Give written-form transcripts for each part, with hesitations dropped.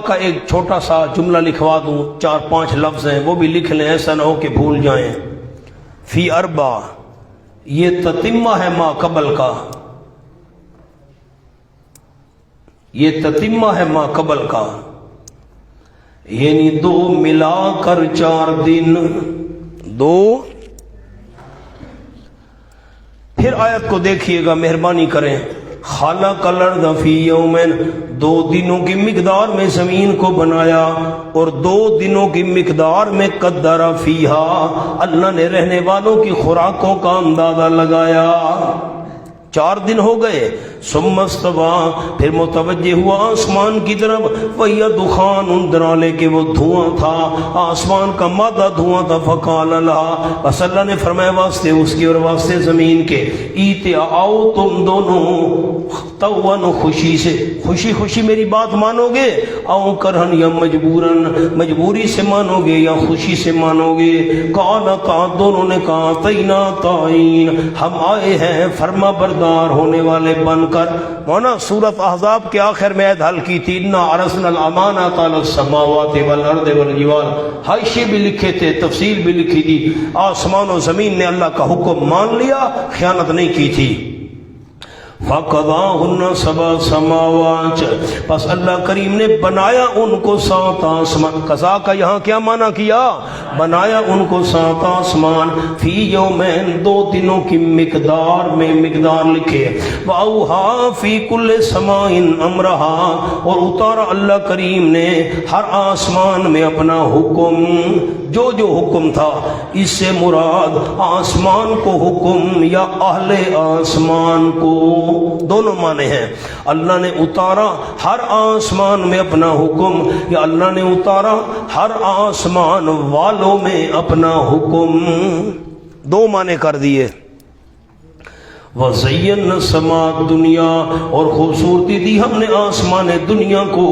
کا ایک چھوٹا سا جملہ لکھوا دوں، 4-5 لفظ ہیں، وہ بھی لکھ لیں، ایسا نہ ہو کہ بھول جائیں۔ فی اربع، یہ تتمہ ہے ما قبل کا، یہ تتمہ ہے ما قبل کا، یعنی 2 ملا کر 4 دن، 2۔ پھر آیت کو دیکھیے گا، مہربانی کریں۔ خلق الارض فی یومین، 2 دنوں کی مقدار میں زمین کو بنایا، اور 2 دنوں کی مقدار میں قدر فیہا، اللہ نے رہنے والوں کی خوراکوں کا اندازہ لگایا۔ 4 دن ہو گئے، ثم استوى، پھر متوجہ ہوا آسمان کی طرف، وہی دخان، ڈرالے کہ وہ دھواں تھا، آسمان کا مادہ دھواں تھا، فقال لها، بس اللہ نے فرمایا واسطے اس کی اور واسطے زمین کے، ایتے آؤ تم دونوں، توّن، خوشی سے، خوشی خوشی میری بات مانو گے، او کرہن، یا مجبورن، مجبوری سے مانو گے یا خوشی سے مانو گے۔ قالتا، دونوں نے کہا، تینا تائین، ہم آئے ہیں فرما بردار ہونے والے بن کر۔ مونا سورۃ احزاب کے آخر میں عہد حل کی تھی، انا عرضنا الامانۃ علی السماوات والارض والجبال، حاشیے بھی لکھے تھے، تفصیل بھی لکھی تھی۔ آسمان و زمین نے اللہ کا حکم مان لیا، خیانت نہیں کی تھی۔ فَقَضَاهُنَّ سَبْعَ سَمَاوَاتٍ، پس اللہ کریم نے بنایا ان کو 7 آسمان۔ قضا کا یہاں کیا معنی کیا؟ بنایا ان کو 7 آسمان، فی یومین، 2 دنوں کی مقدار میں، مقدار لکھے، وَأَوْحَىٰ فِي كُلِّ سَمَاءٍ أَمْرَهَا، اور اتارا اللہ کریم نے ہر آسمان میں اپنا حکم، جو جو حکم تھا، اس سے مراد آسمان کو حکم یا اہل آسمان کو، دونوں معنی ہیں۔ اللہ نے اتارا ہر آسمان میں اپنا حکم، یا اللہ نے اتارا ہر آسمان والوں میں اپنا حکم، 2 معنی کر دیے۔ وَزَيَّنَّا السَّمَاءَ الدُّنْيَا، اور خوبصورتی دی ہم نے آسمان دنیا کو،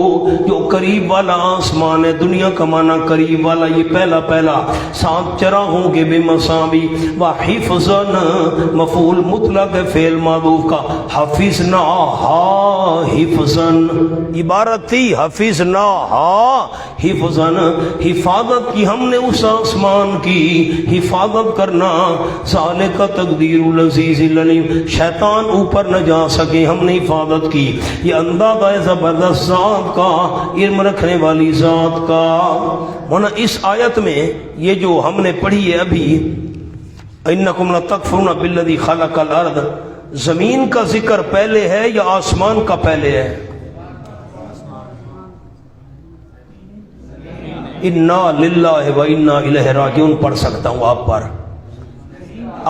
جو قریب والا آسمان ہے، دنیا کا معنی قریب والا، یہ پہلا 7 چراغوں کے بے مساوی، وَحِفْظًا، مفعول مطلق فعل معروف کا، حفظناها حفظاً، عبارت تھی حفظناها حفظاً، حفاظت کی ہم نے اس آسمان کی، حفاظت کرنا، ذالک تقدیر العزیز العلیم، شیطان اوپر نہ جا سکے، ہم نے حفاظت کی۔ یہ اندازہ زبردست ذات کا، علم رکھنے والی ذات کا۔ ہونا اس آیت میں یہ جو ہم نے پڑھی ہے ابھی، انکم لتکفرون بالذی خلق الارض، زمین کا ذکر پہلے ہے یا آسمان کا پہلے ہے؟ انا للہ و انا الیہ راجعون پڑھ سکتا ہوں آپ پر۔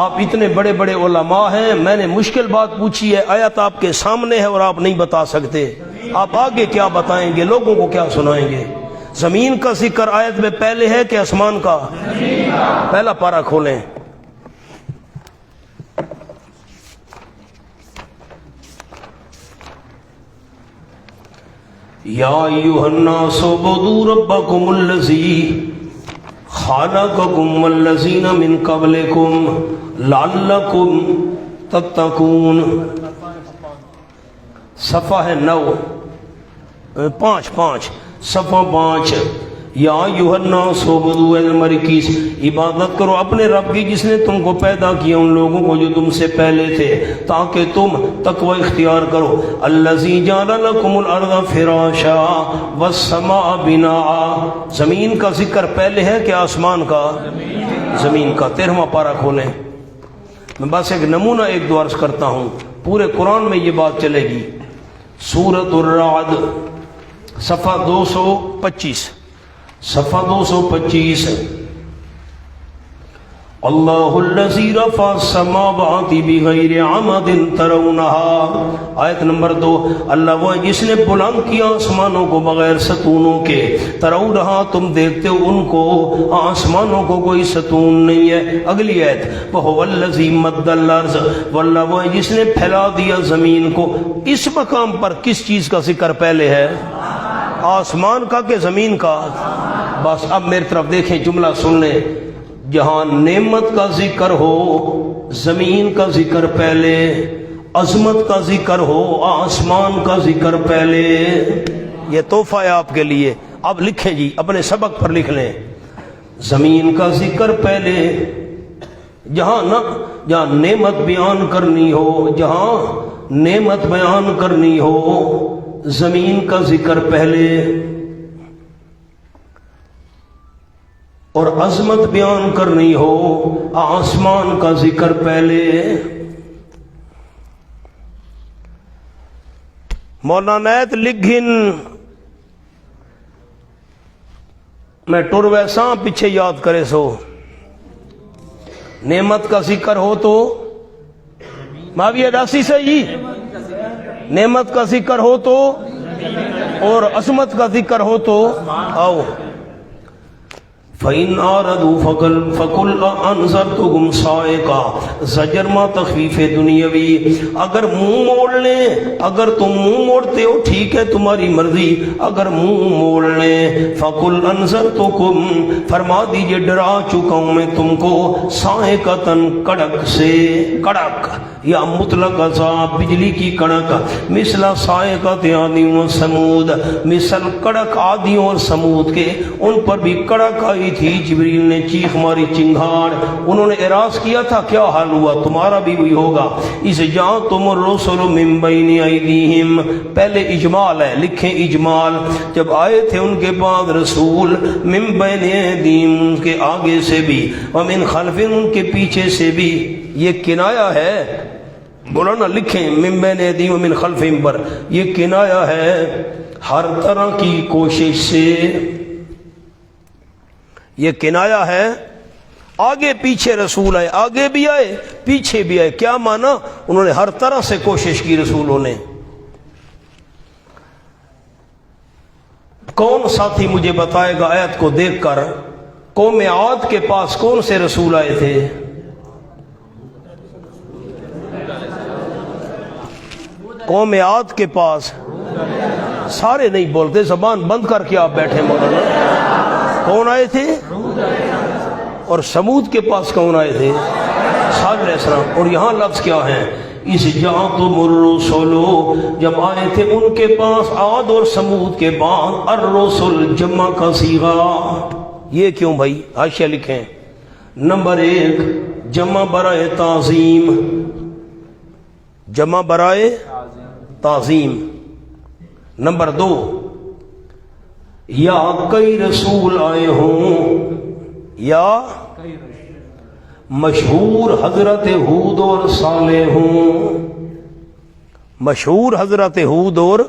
آپ اتنے بڑے بڑے علماء ہیں، میں نے مشکل بات پوچھی ہے، آیت آپ کے سامنے ہے اور آپ نہیں بتا سکتے، آپ آگے کیا بتائیں گے، لوگوں کو کیا سنائیں گے؟ زمین کا ذکر آیت میں پہلے ہے کہ آسمان کا؟ پہلا پارہ کھولیں۔ یا ایھا الناس اعبدوا ربکم الذی خلقکم والذین من قبلکم لعلکم تتقون، صفحہ ہے 9، 5 صفحہ 5۔ یا ایھا الناس اعبدوا، المرکیز، عبادت کرو اپنے رب کی جس نے تم کو پیدا کیا، ان لوگوں کو جو تم سے پہلے تھے، تاکہ تم تقوی اختیار کرو۔ الذی جعل لکم الارض فراشا والسماء بناء، زمین کا ذکر پہلے ہے کہ آسمان کا؟ زمین کا۔ 13واں پارہ کھولیں۔ میں بس ایک نمونہ ایک دو عرض کرتا ہوں، پورے قرآن میں یہ بات چلے گی۔ سورۃ الرعد، صفحہ 225، صفحہ 225۔ اللہ الذی رفع السماوات بغیر عمد ترونها، آیت نمبر 2، اللہ وہ جس نے بلند کیا آسمانوں کو بغیر ستونوں کے، ترونها، تم دیکھتے ہو ان کو، آسمانوں کو کوئی ستون نہیں ہے۔ اگلی آیت، وہو الذی مد الارض، واللہ وہ جس نے پھیلا دیا زمین کو۔ اس مقام پر کس چیز کا ذکر پہلے ہے؟ آسمان کا کہ زمین کا؟ بس اب میری طرف دیکھیں، جملہ سن لیں، جہاں نعمت کا ذکر ہو زمین کا ذکر پہلے، عظمت کا ذکر ہو آسمان کا ذکر پہلے۔ یہ تحفہ ہے آپ کے لیے. اب لکھیں جی، اپنے سبق پر لکھ لیں. زمین کا ذکر پہلے، جہاں نعمت بیان کرنی ہو، جہاں نعمت بیان کرنی ہو زمین کا ذکر پہلے، اور عظمت بیان کرنی ہو آسمان کا ذکر پہلے. مولانا لکھن میں ٹر ویسا پیچھے یاد کرے سو. نعمت کا ذکر ہو تو ماویہ داسی سے ہی نعمت کا ذکر ہو تو، اور عظمت کا ذکر ہو تو آؤ. فَإِنْ آرَدُوا فَقُلْ أَنذَرْتُكُمْ صَاعِقَةً زجر ما تخفیف دنیاوی. اگر منہ موڑ لیں، اگر تم منہ موڑتے ہو ٹھیک ہے تمہاری مرضی، اگر منہ موڑ لیں فَقُلْ أَنذَرْتُكُمْ فرما دیجئے ڈرا چکا ہوں میں تم کو، صَاعِقَةً کڑک سے، کڑک یا مطلق عذاب بجلی کی کڑک، مثل صاعقۃ عاد و ثمود، مثل کڑک عادیوں اور سمود کے، ان پر بھی کڑک آئی تھی. جبریل نے چیخ ماری، چنگھاڑ، انہوں نے اعراض کیا تھا کیا حال ہوا، تمہارا بھی وہی ہوگا. اس جاءتم الرسل من بین ایدیہم، پہلے اجمال ہے، لکھیں اجمال. جب آئے تھے ان کے بعد رسول، من بین ایدیہم ان کے آگے سے بھی، ومن خلفہم ان کے پیچھے سے بھی. یہ کنایا ہے، بولو نا لکھیں من بین ایدیہم ومن خلفہم پر، یہ کنایا ہے ہر طرح کی کوشش سے. یہ کنایا ہے آگے پیچھے رسول آئے، آگے بھی آئے پیچھے بھی آئے. کیا مانا؟ انہوں نے ہر طرح سے کوشش کی رسولوں نے. کون ساتھی مجھے بتائے گا آیت کو دیکھ کر، قوم عاد کے پاس کون سے رسول آئے تھے؟ قوم عاد کے پاس سارے نہیں بولتے، زبان بند کر کے آپ بیٹھے. مولانا کون آئے تھے؟ اور سمود کے پاس کون آئے تھے؟ صالح علیہ السلام. اور یہاں لفظ کیا ہے؟ اس جاءتم الرسل، جب آئے تھے ان کے پاس عاد اور سمود کے بعد الرسل جمع کا صیغہ. یہ کیوں بھائی؟ حاشیہ لکھیں. نمبر 1 جمع برائے تعظیم، جمع برائے تعظیم. نمبر 2 یا کئی رسول آئے ہوں، یا مشہور حضرت ہود اور صالح ہوں، مشہور حضرت ہود اور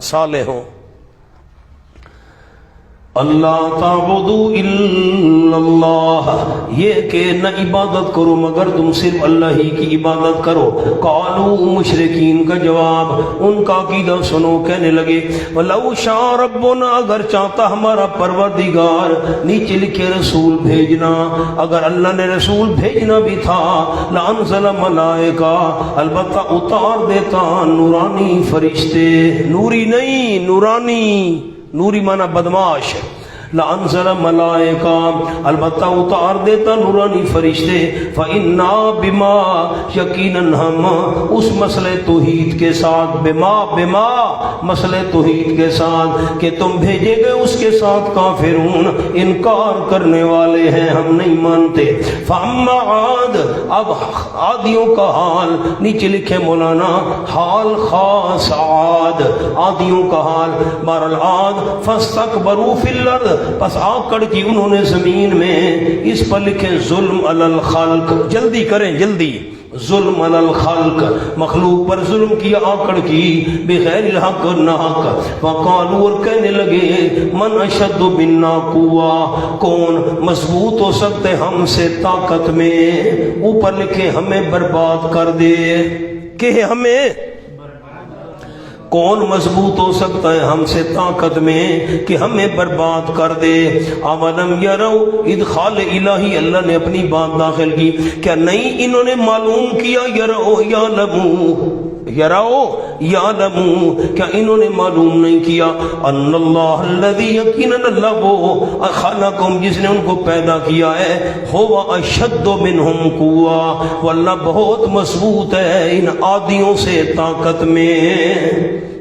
صالح ہوں. اللہ تعبدوا الا اللہ، یہ کہ نہ عبادت کرو مگر تم صرف اللہ ہی کی عبادت کرو. قالوا مشرکین کا جواب، ان کا عقیدہ سنو، کہنے لگے وَلَوْ شَاءَ رَبُّنَا، اگر چاہتا ہمارا پروردگار، نیچے لکھے رسول بھیجنا، اگر اللہ نے رسول بھیجنا بھی تھا، لَأَنزَلَ مَلَائِكَةً، البتہ اتار دیتا نورانی فرشتے. نوری نہیں، نورانی، نوری مانا بدماش. لَأَنزَلَ مَلَائِكَةً، البتہ اتار دیتا نورانی فرشتے. فَإِنَّا بِمَا، یقیناً ہم اس مسئلہ توحید کے ساتھ، بما مسئلہ توحید کے ساتھ کہ تم بھیجے گئے اس کے ساتھ، کافرون انکار کرنے والے ہیں، ہم نہیں مانتے. فَأَمَّا عَادٌ، اب عادیوں کا حال، نیچے لکھے مولانا حال خاص عاد، عادیوں کا حال. بہرحال فَاسْتَكْبَرُوا فِي الْأَرْضِ، پس آکڑ کی انہوں نے زمین میں. اس پر لکھیں ظلم علی الخلق، جلدی کریں جلدی. ظلم علی الخلق، مخلوق پر ظلم کیا، آکڑ کی، بغیر الحق نہ حق. وقالوا، اور کہنے لگے من اشد منا قوہ، کون مضبوط ہو سکتے ہم سے طاقت میں. اوپر لکھیں ہمیں برباد کر دے، کہ ہمیں کون مضبوط ہو سکتا ہے ہم سے طاقت میں کہ ہمیں برباد کر دے. اولم یروا، ادخال الہی، اللہ نے اپنی بات داخل کی. کیا نہیں انہوں نے معلوم کیا؟ یعلمو، کیا انہوں نے معلوم نہیں کیا؟ ان اللہ الذی، یقیناً اللہ وہ، خلقہم جس نے ان کو پیدا کیا ہے، ہوا اشد منہم قوہ، واللہ بہت مضبوط ہے ان عادیوں سے طاقت میں.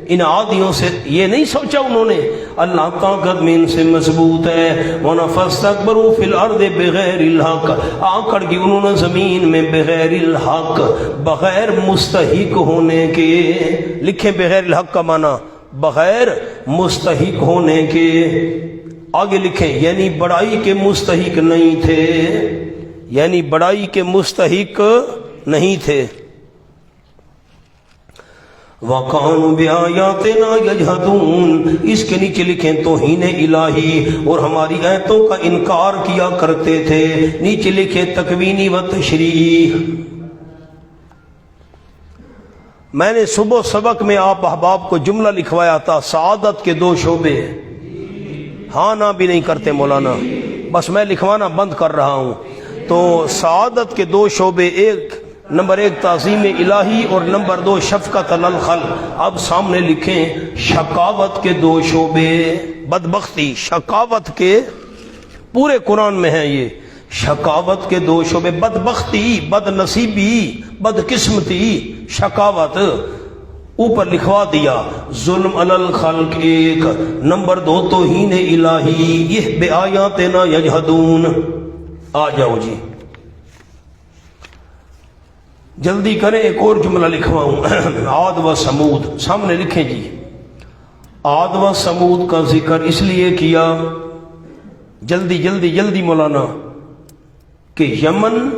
ان عادیوں سے یہ نہیں سوچا انہوں نے اللہ طاقت میں ان سے مضبوط ہے، وَنَفَسْتَكْبَرُوا فِي الْأَرْضِ بِغَيْرِ الْحَقِّ، آکڑ کی انہوں نے زمین میں بغیر الحق، بغیر مستحق ہونے کے، لکھیں بغیر الحق کا معنی بغیر مستحق ہونے کے، آگے لکھیں یعنی بڑائی کے مستحق نہیں تھے، یعنی بڑائی کے مستحق نہیں تھے۔ وَقَانُوا بِآيَاتِنَا يَجْحَدُونَ، اس کے نیچے لکھیں توہین الہی، اور ہماری آیتوں کا انکار کیا کرتے تھے، نیچے لکھیں تکوینی و تشریح۔ میں نے صبح سبق میں آپ احباب کو جملہ لکھوایا تھا، سعادت کے دو شعبے، ہاں نہ بھی نہیں کرتے مولانا، بس میں لکھوانا بند کر رہا ہوں۔ تو سعادت کے دو شعبے، ایک نمبر 1 تعظیم الہی اور نمبر 2 شفقت علی الخلق۔ اب سامنے لکھیں شقاوت کے دو شعبے، بدبختی، شقاوت کے پورے قرآن میں ہیں یہ، شقاوت کے دو شعبے، بدبختی، بد نصیبی، بدقسمتی، شقاوت اوپر لکھوا دیا، ظلم علی الخلق 1، نمبر 2 توہین الہی، یہ بآیاتنا یجحدون۔ آ جاؤ جی جلدی کریں، ایک اور جملہ لکھواؤں، عاد و سمود، سامنے لکھیں جی۔ عاد و سمود کا ذکر اس لیے کیا، جلدی جلدی جلدی مولانا، کہ یمن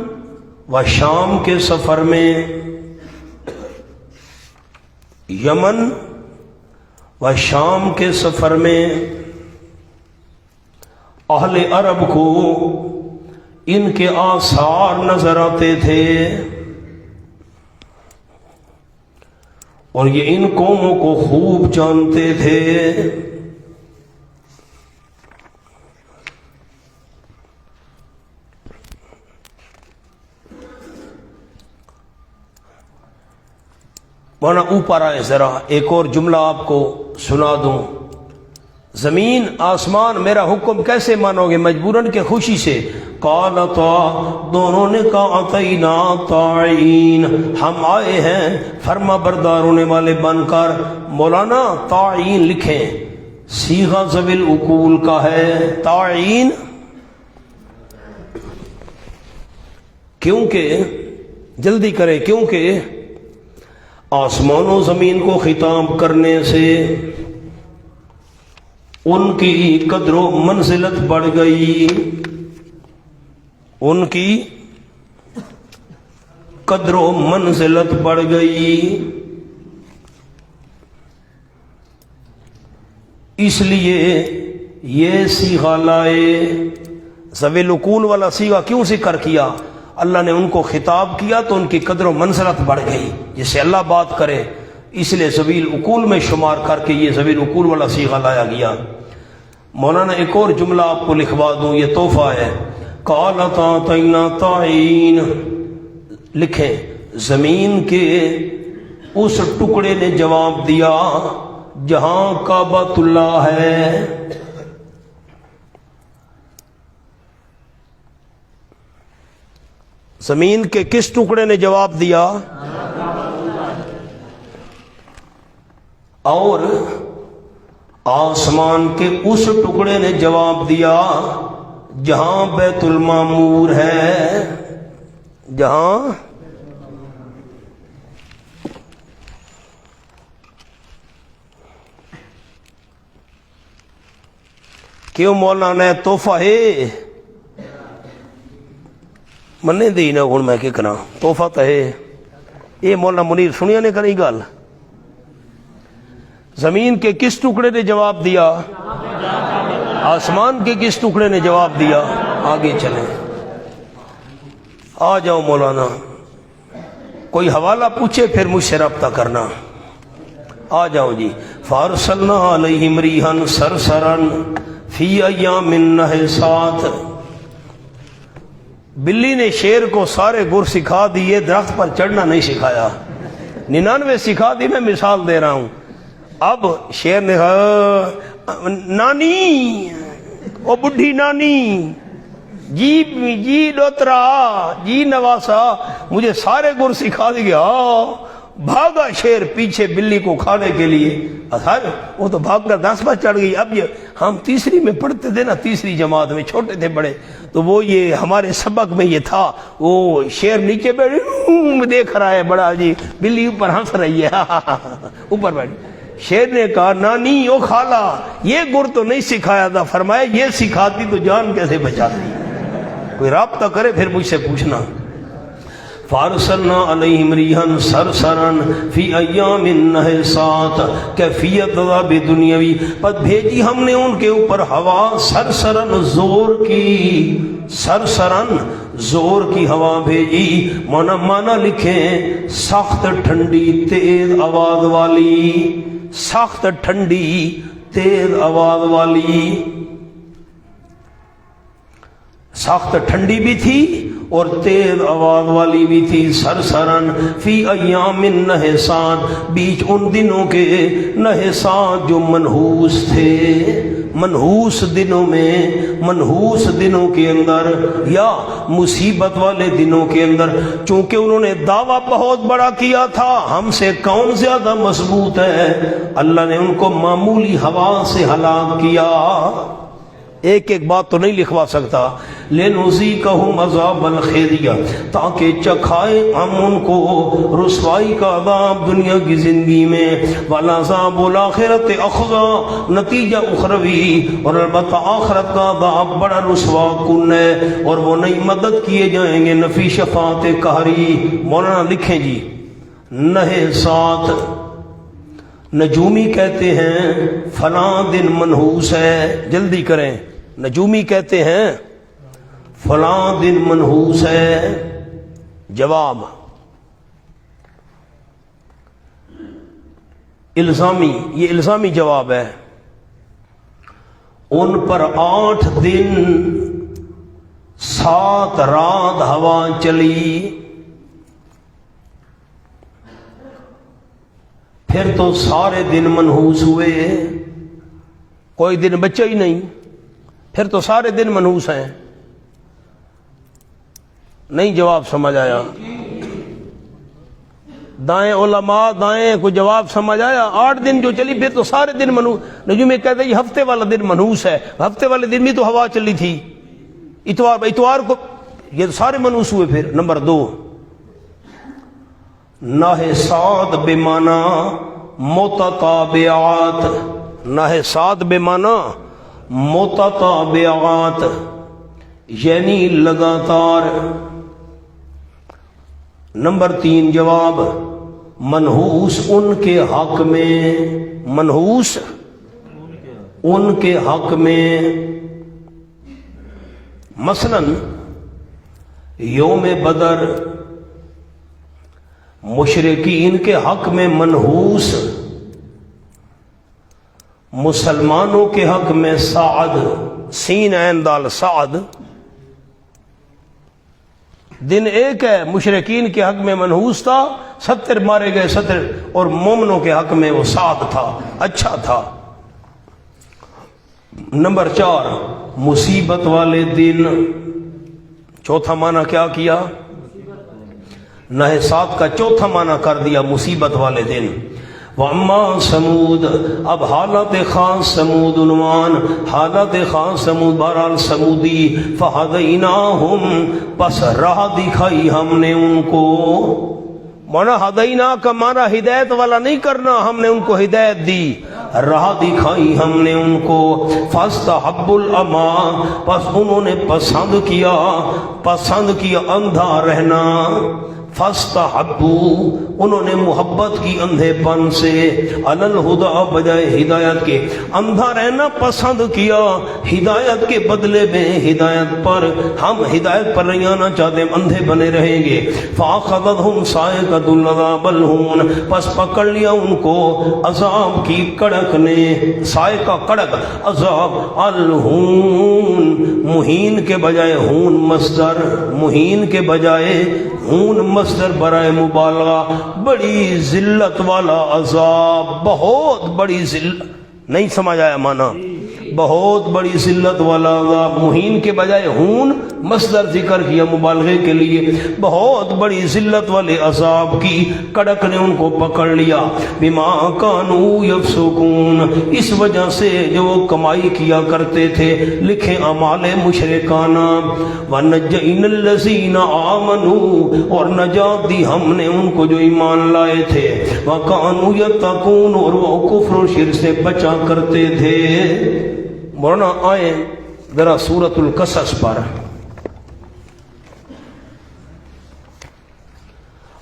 و شام کے سفر میں، یمن و شام کے سفر میں اہل عرب کو ان کے آثار نظر آتے تھے، اور یہ ان قوموں کو خوب جانتے تھے۔ ورنہ اوپر آئے ذرا، ایک اور جملہ آپ کو سنا دوں۔ زمین آسمان میرا حکم کیسے مانو گے؟ مجبوراً کے خوشی سے۔ قالتا، دونوں نے کہا اتینا طاعین، ہم آئے ہیں فرما بردار ہونے والے بن کر۔ مولانا طاعین لکھیں، صیغہ ذوی العقول کا ہے طاعین، کیونکہ جلدی کرے، کیونکہ آسمان و زمین کو خطاب کرنے سے ان کی قدر و منزلت بڑھ گئی، ان کی قدر و منزلت بڑھ گئی، اس لیے یہ صیغہ لائے۔ ذوی العقول والا صیغہ کیوں ذکر کیا؟ اللہ نے ان کو خطاب کیا تو ان کی قدر و منزلت بڑھ گئی، جس سے اللہ بات کرے، اس لیے ذوی العقول میں شمار کر کے یہ ذوی العقول والا صیغہ لایا گیا۔ مولانا ایک اور جملہ آپ کو لکھوا دوں، یہ تحفہ ہے۔ قالت اتینا طاعین، لکھیں زمین کے اس ٹکڑے نے جواب دیا جہاں کعبۃ اللہ ہے، زمین کے کس ٹکڑے نے جواب دیا؟ اور آسمان کے اس ٹکڑے نے جواب دیا جہاں بیت المعمور ہے، جہاں کیوں مولانا تحفہ ہے مننے دی نا، ہوں میں کیا کرا، تحفہ تو ہے یہ۔ مولانا منیر سنیا نے کری گل، زمین کے کس ٹکڑے نے جواب دیا؟ آسمان کے کس ٹکڑے نے جواب دیا؟ آگے چلیں، آ جاؤ مولانا، کوئی حوالہ پوچھے پھر مجھ سے رابطہ کرنا۔ آ جاؤ جی۔ فارسلنا علیہم ریحا صرصرا فی ایام نحسات، بلی نے شیر کو سارے گر سکھا دیے، درخت پر چڑھنا نہیں سکھایا، 99 سکھا دی، میں مثال دے رہا ہوں۔ اب شیر نے کہا نانی، او بڈھی نانی، جی ڈوترا، جی نواسا، مجھے سارے گر سکھا دی گیا، بھاگا شیر پیچھے بلی کو کھانے کے لیے، وہ تو بھاگ کر 10 پر چڑھ گئی۔ اب یہ ہم تیسری میں پڑھتے تھے نا، تیسری جماعت میں، چھوٹے تھے بڑے، تو وہ یہ ہمارے سبق میں یہ تھا، وہ شیر نیچے بیٹھے دیکھ رہا ہے بڑا جی، بلی اوپر ہنس رہی ہے اوپر بیٹھ۔ شیر نے کہا نانی او خالہ یہ گر تو نہیں سکھایا تھا، فرمایا یہ سکھاتی تو جان کیسے بچاتی، کوئی رابطہ کرے پھر مجھ سے پوچھنا۔ فارسلنا علیہم ریحا سرسرا فی ایام نحسات، کیفیت عذاب دنیاوی، پس بھیجی ہم نے ان کے اوپر ہوا سرسرن زور کی، سرسرن زور کی ہوا بھیجی، مانا لکھیں سخت ٹھنڈی تیز آواز والی، سخت ٹھنڈی تیز آواز والی، سخت ٹھنڈی بھی تھی اور تیز آواز والی بھی تھی، سرسرن فی ایام نحسات، بیچ ان دنوں کے نحسات جو منحوس تھے، منحوس دنوں میں، منحوس دنوں کے اندر یا مصیبت والے دنوں کے اندر، چونکہ انہوں نے دعویٰ بہت بڑا کیا تھا ہم سے کون زیادہ مضبوط ہے، اللہ نے ان کو معمولی ہوا سے ہلاک کیا۔ ایک ایک بات تو نہیں لکھوا سکتا، لِنُذِيقَهُمْ عَذَابَ الْخِزْيِ، تاکہ چکھائے ہم ان کو رسوائی کا عذاب دنیا کی زندگی میں، وَالْعَذَابُ الْآخِرَةِ أَخْزَىٰ، نتیجہ اخروی، اور البتہ آخرت کا عذاب بڑا رسوا کن ہے، اور وہ نہیں مدد کیے جائیں گے نفی شفاعت قہری۔ مولانا لکھیں جی، نحسات نجومی کہتے ہیں فلاں دن منحوس ہے، جلدی کریں، نجومی کہتے ہیں فلاں دن منحوس ہے۔ جواب الزامی، یہ الزامی جواب ہے، ان پر 8 دن 7 رات ہوا چلی، پھر تو سارے دن منحوس ہوئے، کوئی دن بچا ہی نہیں، پھر تو سارے دن منحوس ہیں۔ نہیں جواب سمجھ آیا؟ دائیں علماء دائیں کو جواب سمجھ آیا؟ 8 دن جو چلی پھر تو سارے دن منحوس، نجوم میں کہتے ہیں یہ ہفتے والا دن منحوس ہے، ہفتے والے دن بھی تو ہوا چلی تھی، اتوار کو یہ تو سارے منحوس ہوئے۔ پھر نمبر 2، نحسات بمانا متتابعات، نحسات بمانا متتابعات یعنی لگاتار۔ نمبر 3 جواب، منحوس ان کے حق میں، منحوس ان کے حق میں، مثلا یوم بدر مشرکین کے حق میں منحوس، مسلمانوں کے حق میں سعد، سین عین دال سعد، دن ایک ہے، مشرکین کے حق میں منحوس تھا، 70 مارے گئے 70، اور مومنوں کے حق میں وہ سعد تھا، اچھا تھا۔ نمبر 4 مصیبت والے دن، چوتھا معنی کیا کیا؟ نحسات کا چوتھا معنی کر دیا مصیبت والے دن۔ وَأَمَّا سمود، اب حالت خاص سمود عنوان، حالت خاص سمود، بہرحال سمودی، فَهَدَيْنَاهُمْ، پس راہ دکھائی ہم نے ان کو، مانا ہدینا کا مانا ہدایت والا نہیں کرنا، ہم نے ان کو ہدایت دی، راہ دکھائی ہم نے ان کو، فَاسْتَحَبُّ الْأَمَىٰ، پس انہوں نے پسند کیا اندھا رہنا، فَاسْتَحَبُّوا، انہوں نے محبت کی اندھے پن سے، عَلَى الْهُدَىٰ، بجائے ہدایت کے، اندھا رہنا پسند کیا ہدایت کے بدلے میں، ہدایت پر، ہم ہدایت پر نہیں آنا چاہتے، ہم اندھے بنے رہیں گے۔ فَأَخَذَتْهُمْ صَاعِقَةُ الْعَذَابِ الْهُونِ، پس پکڑ لیا ان کو عذاب کی کڑک نے، صاعقہ کڑک، عذاب الہون، مہین کے بجائے ہون مصدر، مہین کے بجائے ہون مصدر برائے مبالغہ، بڑی ذلت والا عذاب، بہت بڑی ذلت، نہیں سمجھ آیا مانا؟ بہت بڑی ذلت والا عذاب، مہین کے بجائے ہون مصدر ذکر کیا مبالغے کے لیے، بہت بڑی ذلت والے عذاب کی کڑک نے ان کو پکڑ لیا، بما کانوا یفسقون، اس وجہ سے جو وہ کمائی کیا کرتے تھے، لکھیں اعمال مشرکانہ، وَنَجَّيْنَا الَّذِينَ آمَنُوا، اور نجات دی ہم نے ان کو جو ایمان لائے تھے، وَكَانُوا يَتَّقُونَ، اور وہ کفر و شرک سے بچا کرتے تھے۔ مولانا آئیں ذرا سورۃ القصص پر،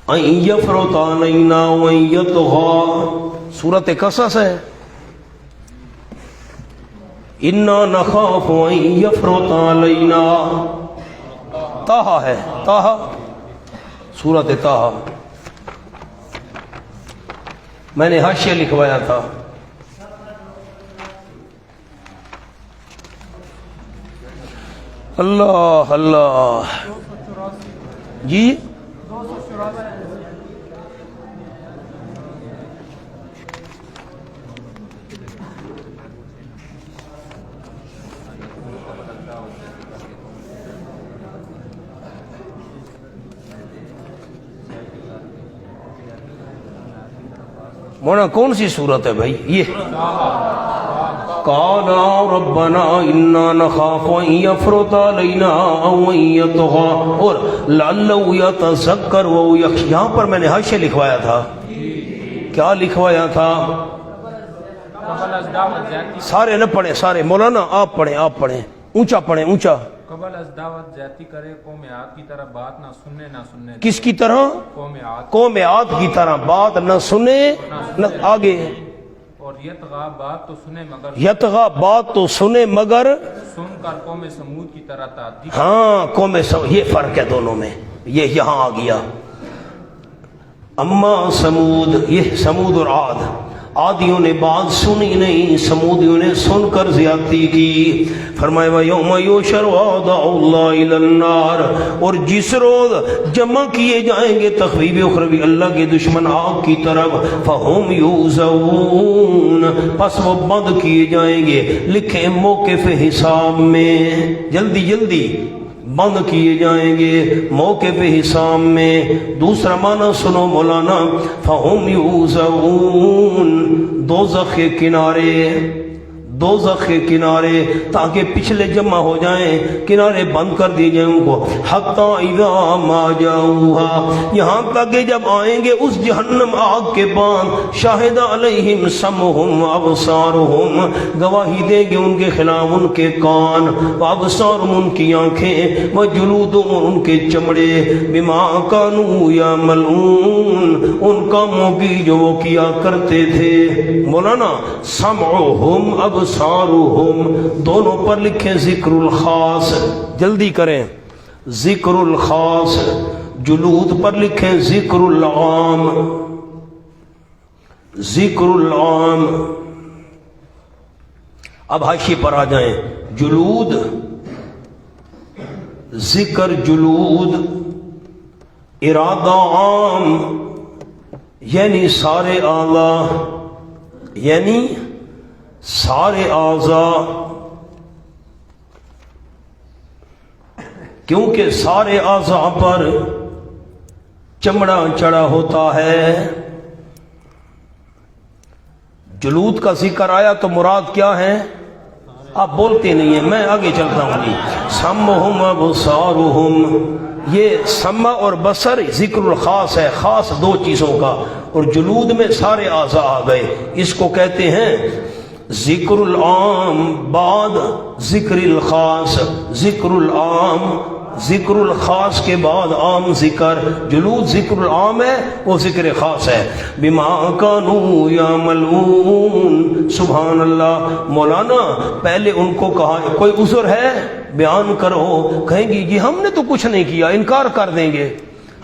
اَن يَفْرُطَ عَلَيْنَا وَأَن يَطْغَىٰ، سورۃ قصص ہے، اِنَّا نَخَافُ أَن يَفْرُطَ عَلَيْنَا، طٰہٰ ہے، طٰہٰ، سورۃ طٰہٰ، میں نے حاشیہ لکھوایا تھا، اللہ اللہ جی، مولانا کون سی صورت ہے بھائی یہ؟ قَالَا رَبَّنَا إِنَّا نَخَافُ أَن يَفْرُطَ عَلَيْنَا أَوْ أَن يَطْغَىٰ، اور لَعَلَّهُ يَتَذَكَّرُ وَأَوْ يَخْشَىٰ، یہاں پر میں نے حاشیہ لکھوایا تھا، کیا لکھوایا تھا؟ سارے نہ پڑھیں، سارے مولانا آپ پڑھیں، آپ پڑھیں، اونچا پڑھیں، اونچا۔ قبل از دعوت زیادتی کرے، قوم عاد کی طرح بات نہ سننے نہ سننے، کس کی طرح؟ قوم عاد کی طرح بات نہ سنے نہ، آگے اور یتغا، بات تو سنے مگر، یتغا، بات تو سنے مگر سن کر قوم سمود کی طرح تعدی، ہاں قوم سمود، یہ فرق ہے دونوں میں، یہ یہاں آ گیا، اما سمود، یہ سمود اور عاد، عادیوں نے بات سنی نہیں، سمودیوں نے سن کر زیادتی کی، فرمایا وَيَوْمَ يُحْشَرُ أَعْدَاءُ اللَّهِ إِلَى النَّارِ، اور جس روز جمع کیے جائیں گے تخویب اخروی اللہ کے دشمن آگ کی طرف، فَهُمْ يُوزَعُونَ، پس وہ بند کیے جائیں گے، لکھیں موقف حساب میں، جلدی جلدی بند کیے جائیں گے موقع پہ حساب میں۔ دوسرا معنی سنو مولانا، فَهُمْ يُوزَعُونَ، دوزخ کے کنارے، دوزخ کے کنارے، تاکہ پچھلے جمع ہو جائیں، کنارے بند کر دیے جائیں ان کو، حَتَّى إِذَا مَا جَاءُوهَا، یہاں تک کہ جب آئیں گے اس جہنم آگ کے پاس، شَاهِدَ عَلَيْهِمْ سَمْعُهُمْ وَأَبْصَارُهُمْ، گواہی دیں گے ان کے خلاف ان کے کان، وَأَبْصَارُهُمْ ان کی آنکھیں، وَجُلُودُهُمْ ان کے چمڑے، بِمَا كَانُوا يَعْمَلُونَ، ان کاموں کی جو وہ کیا کرتے تھے۔ مولانا سمعهم ابصارهم، دونوں پر لکھیں ذکر الخاص، جلدی کریں، ذکر الخاص، جلود پر لکھیں ذکر العام، ذکر العام۔ اب حاشیے پر آ جائیں، جلود، ذکر جلود، ارادہ عام، یعنی سارے اعضاء، یعنی سارے اعضاء، کیونکہ سارے اعضاء پر چمڑا چڑھا ہوتا ہے۔ جلود کا ذکر آیا تو مراد کیا ہے؟ آپ بولتے نہیں ہیں، میں آگے چلتا ہوں جی۔ سمعہم ابصارہم، یہ سمع اور بصر ذکر الخاص ہے، خاص دو چیزوں کا، اور جلود میں سارے اعضاء آ گئے، اس کو کہتے ہیں ذکر العام بعد ذکر الخاص، ذکر العام، ذکر الخاص کے بعد عام ذکر، جلود ذکر العام ہے، وہ ذکر خاص ہے۔ بما کانوا یعملون، سبحان اللہ۔ مولانا پہلے ان کو کہا کوئی عذر ہے بیان کرو، کہیں گی جی ہم نے تو کچھ نہیں کیا، انکار کر دیں گے،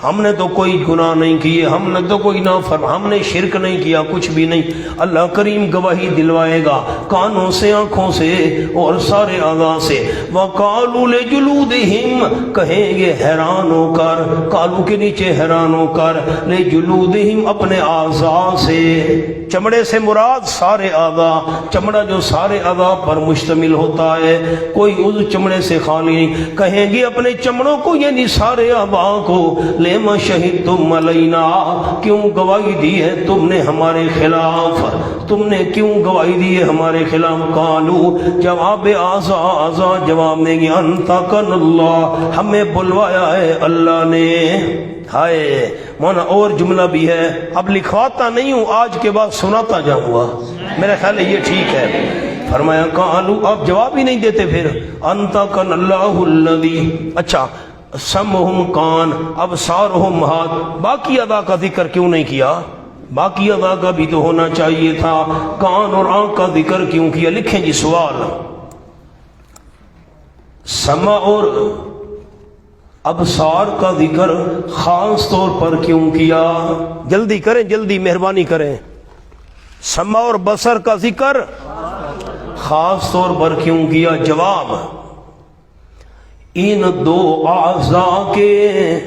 ہم نے تو کوئی گناہ نہیں کیے، ہم نے تو کوئی نافرمانی، ہم نے شرک نہیں کیا، کچھ بھی نہیں۔ اللہ کریم گواہی دلوائے گا کانوں سے، آنکھوں سے اور سارے اعضاء سے۔ وَقَالُوا لِجُلُودِهِمْ، کہیں گے حیران ہو کر، قالو کے نیچے حیران ہو کر، لِجُلُودِهِمْ اپنے اعضاء سے، چمڑے سے مراد سارے اعضا، چمڑا جو سارے اعضا پر مشتمل ہوتا ہے، کوئی عضو چمڑے سے خالی نہیں۔ کہیں گے اپنے چمڑوں کو یعنی سارے اعضا کو، لما شہدتم علینا، کیوں گواہی دی ہے تم نے ہمارے خلاف، تم نے کیوں گواہی دی ہے ہمارے خلاف؟ قالو، جواب اعضا جواب دیں گے، انطقنا اللہ، ہمیں بلوایا ہے اللہ نے۔ ہائے مونا اور جملہ بھی ہے، اب لکھواتا نہیں ہوں، آج کے بعد سناتا جاؤں گا، میرا خیال ہے یہ ٹھیک ہے۔ فرمایا قالو، آپ جواب ہی نہیں دیتے پھر، انطقنا اللہ الذی، اچھا سمعہم کان، ابصارہم ہاتھ، باقی ادا کا ذکر کیوں نہیں کیا؟ باقی ادا کا بھی تو ہونا چاہیے تھا، کان اور آنکھ کا ذکر کیوں کیا؟ لکھیں جی سوال، سمع اور ابصار کا ذکر خاص طور پر کیوں کیا؟ جلدی کریں، جلدی مہربانی کریں، سمع اور بصر کا ذکر خاص طور پر کیوں کیا؟ جواب، ان دو اعضاء کے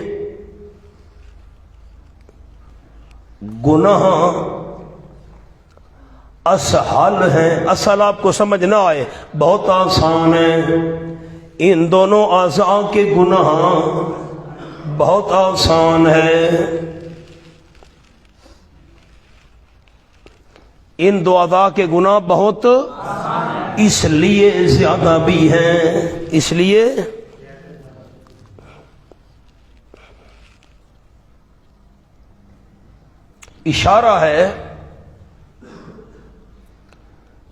گناہ اسہل ہیں، اصل آپ کو سمجھ نہ آئے بہت آسان ہے، ان دونوں اعضاء کے گناہ بہت آسان ہے، ان دو اعضاء کے گناہ بہت اس لیے زیادہ بھی ہیں، اس لیے اشارہ ہے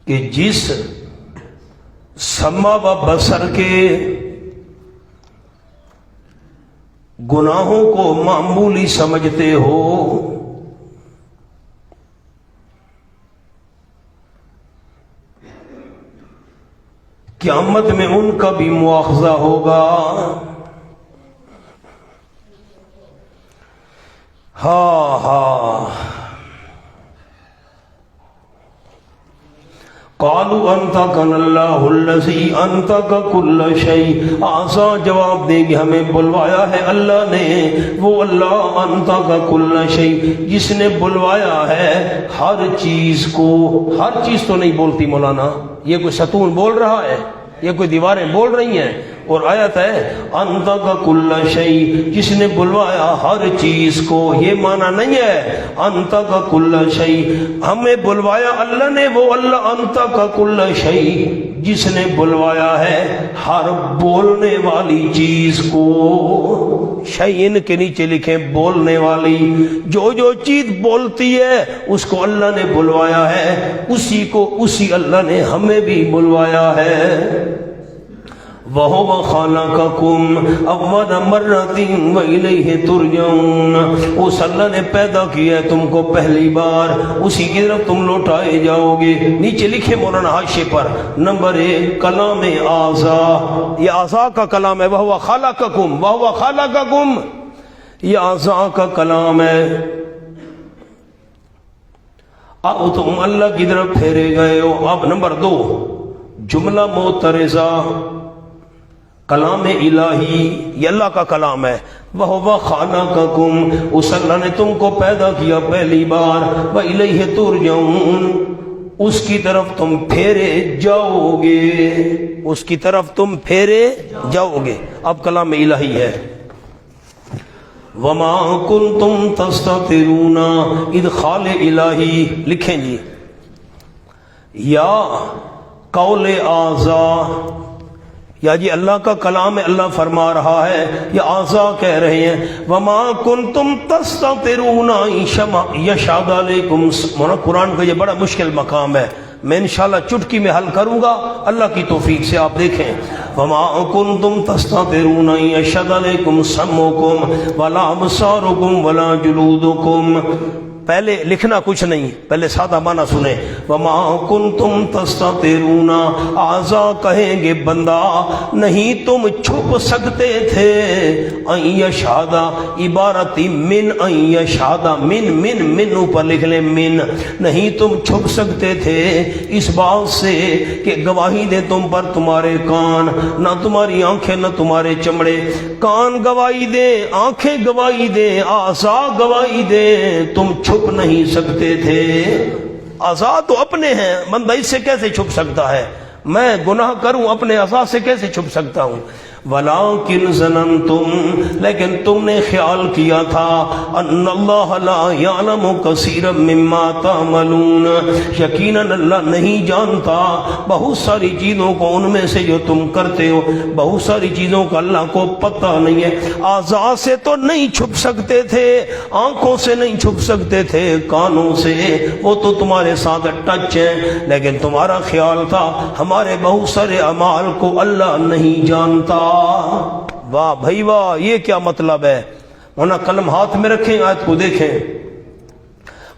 کہ جس سمع و بصر کے گناہوں کو معمولی سمجھتے ہو، قیامت میں ان کا بھی مواخذہ ہوگا۔ قالوا انطقنا اللہ الذی انطق کل شیء، اعضا جواب دیں گے ہمیں بلوایا ہے اللہ نے، وہ اللہ انطق کل شیء، جس نے بلوایا ہے ہر چیز کو۔ ہر چیز تو نہیں بولتی مولانا، یہ کوئی ستون بول رہا ہے، یہ کوئی دیواریں بول رہی ہیں، اور آیت ہے انطق کل شیء، جس نے بلوایا ہر چیز کو، یہ معنی نہیں ہے انطق کل شیء، ہمیں بلوایا اللہ نے، وہ اللہ انطق کل شیء، جس نے بلوایا ہے ہر بولنے والی چیز کو۔ شیء کے نیچے لکھیں بولنے والی، جو جو چیز بولتی ہے اس کو اللہ نے بلوایا ہے، اسی کو اسی اللہ نے ہمیں بھی بلوایا ہے۔ وَهُوَ خَلَقَكُمْ أَوَّلَ مَرَّةٍ وَإِلَيْهِ تُرْجَعُونَ، اس اللہ نے پیدا کیا ہے تم کو پہلی بار، اسی کی طرف تم لوٹائے جاؤ گے۔ نیچے لکھے مولانا حاشیے پر، نمبر 1 کلام اعضاء، یہ اعضاء کا کلام ہے، وَهُوَ خَلَقَكُمْ، وَهُوَ خَلَقَكُمْ، یہ اعضاء کا کلام ہے۔ اب تم اللہ کی طرف پھیرے گئے ہو۔ اب نمبر 2 جملہ معترضہ، کلام الہی، یہ اللہ کا کلام ہے، وَهُوَ خَلَقَكُمْ، اس اللہ نے تم کو پیدا کیا پہلی بار، وَإِلَيْهِ تُرْجَعُونَ، اس کی طرف تم پھیرے جاؤ گے، اس کی طرف تم پھیرے جاؤ گے۔ اب کلام الہی ہے، وَمَا كُنْتُمْ تَسْتَتِرُونَ، ادخال الہی لکھیں جی، یا قول اعضاء، یا جی اللہ کا کلام ہے، اللہ فرما رہا ہے، یا اعضاء کہہ رہے ہیں، وما کنتم تستترون یشہد علیکم، قرآن کا یہ بڑا مشکل مقام ہے، میں انشاءاللہ چٹکی میں حل کروں گا اللہ کی توفیق سے، آپ دیکھیں، وما کنتم تستترون یشہد علیکم سمعکم ولا ابصارکم ولا جلودکم، پہلے لکھنا کچھ نہیں، پہلے سادہ معنی سنیں، وما کنتم تستترون، اعضاء کہیں گے بندہ نہیں تم چھپ سکتے تھے، ان یشہد، عبارت من ان یشہد، من اوپر لکھ لیں، من، نہیں تم چھپ سکتے تھے اس بات سے کہ گواہی دے تم پر تمہارے کان، نہ تمہاری آنکھیں نہ تمہارے چمڑے، کان گواہی دیں، آنکھیں گواہی دیں، اعضاء گواہی دیں، تم چھپ نہیں سکتے تھے۔ اعضاء تو اپنے ہیں، بندہ اس سے کیسے چھپ سکتا ہے؟ میں گناہ کروں اپنے اعضاء سے کیسے چھپ سکتا ہوں؟ وَلَٰكِنْ ظَنَنْتُمْ، لیکن تم نے خیال کیا تھا، أَنَّ اللَّهَ لَا يَعْلَمُ كَثِيرًا مِّمَّا تَعْمَلُونَ، یقیناً اللہ نہیں جانتا بہت ساری چیزوں کو ان میں سے جو تم کرتے ہو، بہت ساری چیزوں کا اللہ کو پتہ نہیں ہے۔ اعضاء سے تو نہیں چھپ سکتے تھے، آنکھوں سے نہیں چھپ سکتے تھے، کانوں سے، وہ تو تمہارے ساتھ ٹچ ہیں، لیکن تمہارا خیال تھا ہمارے بہت سارے اعمال کو اللہ نہیں جانتا۔ واہ بھائی واہ، یہ کیا مطلب ہے؟ ورنہ قلم ہاتھ میں رکھیں، آیت کو دیکھیں،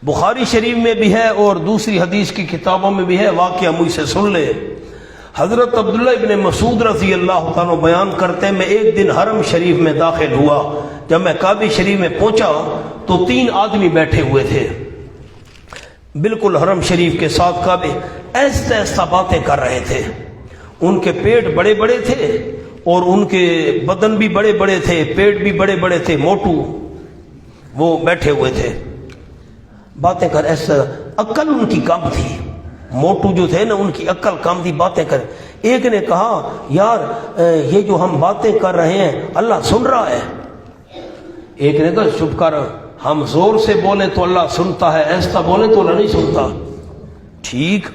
بخاری شریف میں بھی ہے اور دوسری حدیث کی کتابوں میں بھی ہے، واقعہ مجھ سے سن لے۔ حضرت عبداللہ ابن مسعود رضی اللہ تعالیٰ بیان کرتے ہیں، میں ایک دن حرم شریف میں داخل ہوا، جب میں کعبہ شریف میں پہنچا تو 3 آدمی بیٹھے ہوئے تھے بالکل حرم شریف کے ساتھ، کعبے، ایسا ایسا باتیں کر رہے تھے، ان کے پیٹ بڑے بڑے تھے اور ان کے بدن بھی بڑے بڑے تھے، پیٹ بھی بڑے بڑے تھے، موٹو، وہ بیٹھے ہوئے تھے باتیں کر، ایسا عقل ان کی کم تھی، موٹو جو تھے نا ان کی عقل کم تھی، باتیں کر۔ ایک نے کہا یار یہ جو ہم باتیں کر رہے ہیں اللہ سن رہا ہے؟ ایک نے کہا چپ کر، ہم زور سے بولیں تو اللہ سنتا ہے، ایسا بولیں تو اللہ نہیں سنتا۔ ٹھیک۔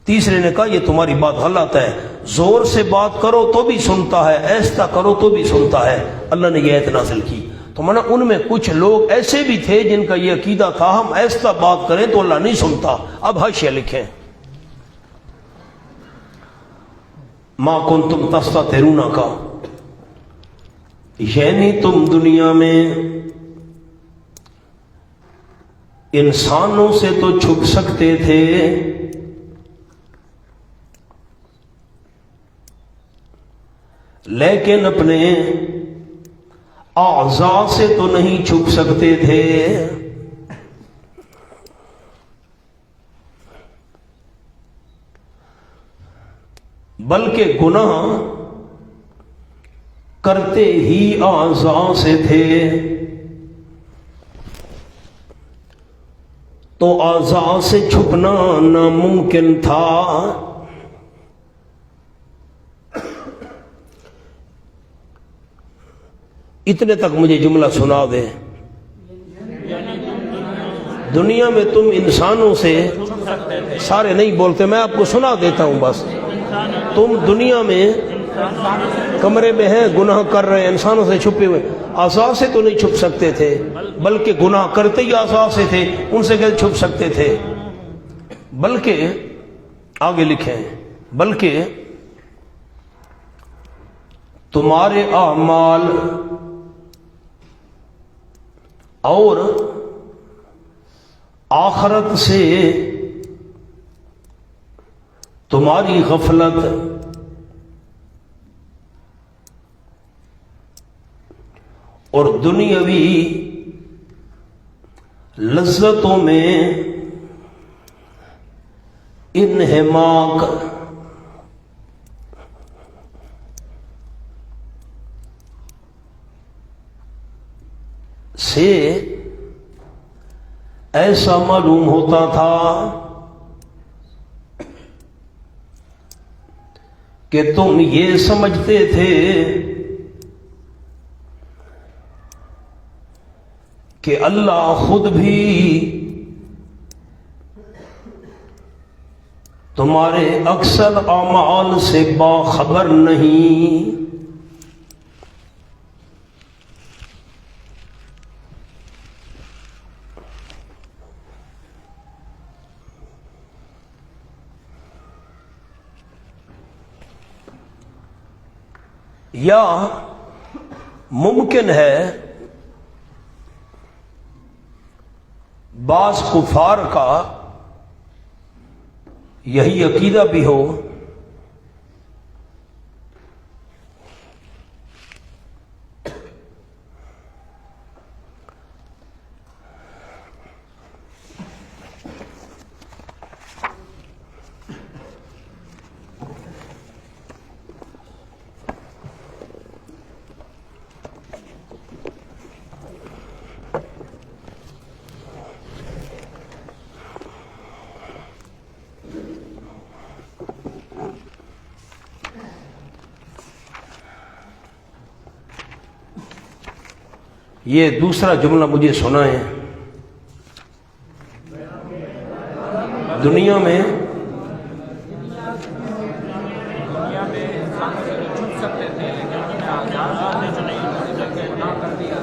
تیسرے نے کہا یہ تمہاری بات غلط ہے، زور سے بات کرو تو بھی سنتا ہے، ایسا کرو تو بھی سنتا ہے۔ اللہ نے یہ آیت نازل کی۔ تو مانا ان میں کچھ لوگ ایسے بھی تھے جن کا یہ عقیدہ تھا ہم ایسا بات کریں تو اللہ نہیں سنتا۔ اب حاشیہ لکھیں، ما کنتم تستترون کا، یعنی تم دنیا میں انسانوں سے تو چھپ سکتے تھے، لیکن اپنے اعضاء سے تو نہیں چھپ سکتے تھے۔ بلکہ گناہ کرتے ہی اعضاء سے تھے، تو اعضاء سے چھپنا ناممکن تھا۔ اتنے تک مجھے جملہ سنا دے، دنیا میں تم انسانوں سے، سارے نہیں بولتے، میں آپ کو سنا دیتا ہوں بس، تم دنیا میں کمرے میں ہیں، گناہ کر رہے ہیں، انسانوں سے چھپے ہوئے، اعضاء سے تو نہیں چھپ سکتے تھے، بلکہ گناہ کرتے ہی اعضاء سے تھے، ان سے کیسے چھپ سکتے تھے؟ بلکہ آگے لکھیں، بلکہ تمہارے اعمال اور آخرت سے تمہاری غفلت اور دنیاوی لذتوں میں انہماک سے ایسا معلوم ہوتا تھا کہ تم یہ سمجھتے تھے کہ اللہ خود بھی تمہارے اکثر اعمال سے باخبر نہیں۔ یا ممکن ہے بعض کفار کا یہی عقیدہ بھی ہو یہ دوسرا جملہ مجھے سنائیں. دنیا میں دنیا میں انسان سے چھپ سکتے تھے لیکن انہیں آزاد نہ کر دیا.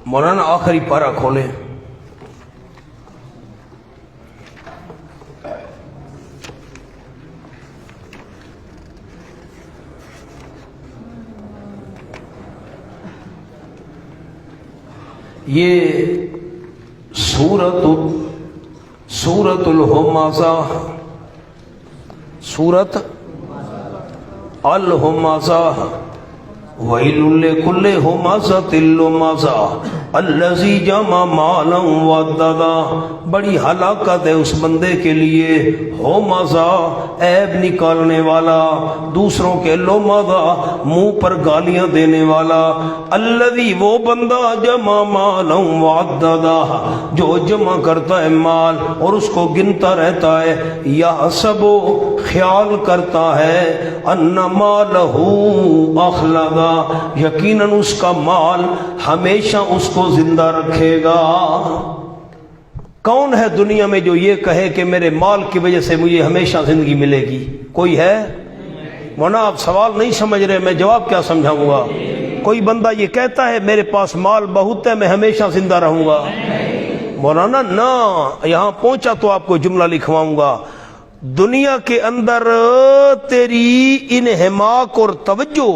مولانا آخری پارہ کھولے. یہ سورت الہمازہ، سورت الہمازہ. وَيْلٌ لِكُلِّ ہُمَزَةٍ لُمَزَةٍ الَّذِي جَمَعَ مَالًا وَعَدَّدَهُ. بڑی ہلاکت ہے اس بندے کے لیے ہمزہ، عیب نکالنے والا، دوسروں کے لمزہ، منہ پر گالیاں دینے والا. الذی، وہ بندہ، جمع مالا وعددہ، جو جمع کرتا ہے مال اور اس کو گنتا رہتا ہے. یحسب، خیال کرتا ہے، ان مالہ اخلدہ، یقیناً اس کا مال ہمیشہ اس کو زندہ رکھے گا. کون ہے دنیا میں جو یہ کہے کہ میرے مال کی وجہ سے مجھے ہمیشہ زندگی ملے گی؟ کوئی ہے؟ مولانا آپ سوال نہیں سمجھ رہے، میں جواب کیا سمجھاؤں گا؟ کوئی بندہ یہ کہتا ہے میرے پاس مال بہت ہے، میں ہمیشہ زندہ رہوں گا؟ مولانا نہ، یہاں پہنچا تو آپ کو جملہ لکھواؤں گا. دنیا کے اندر تیری انہماک اور توجہ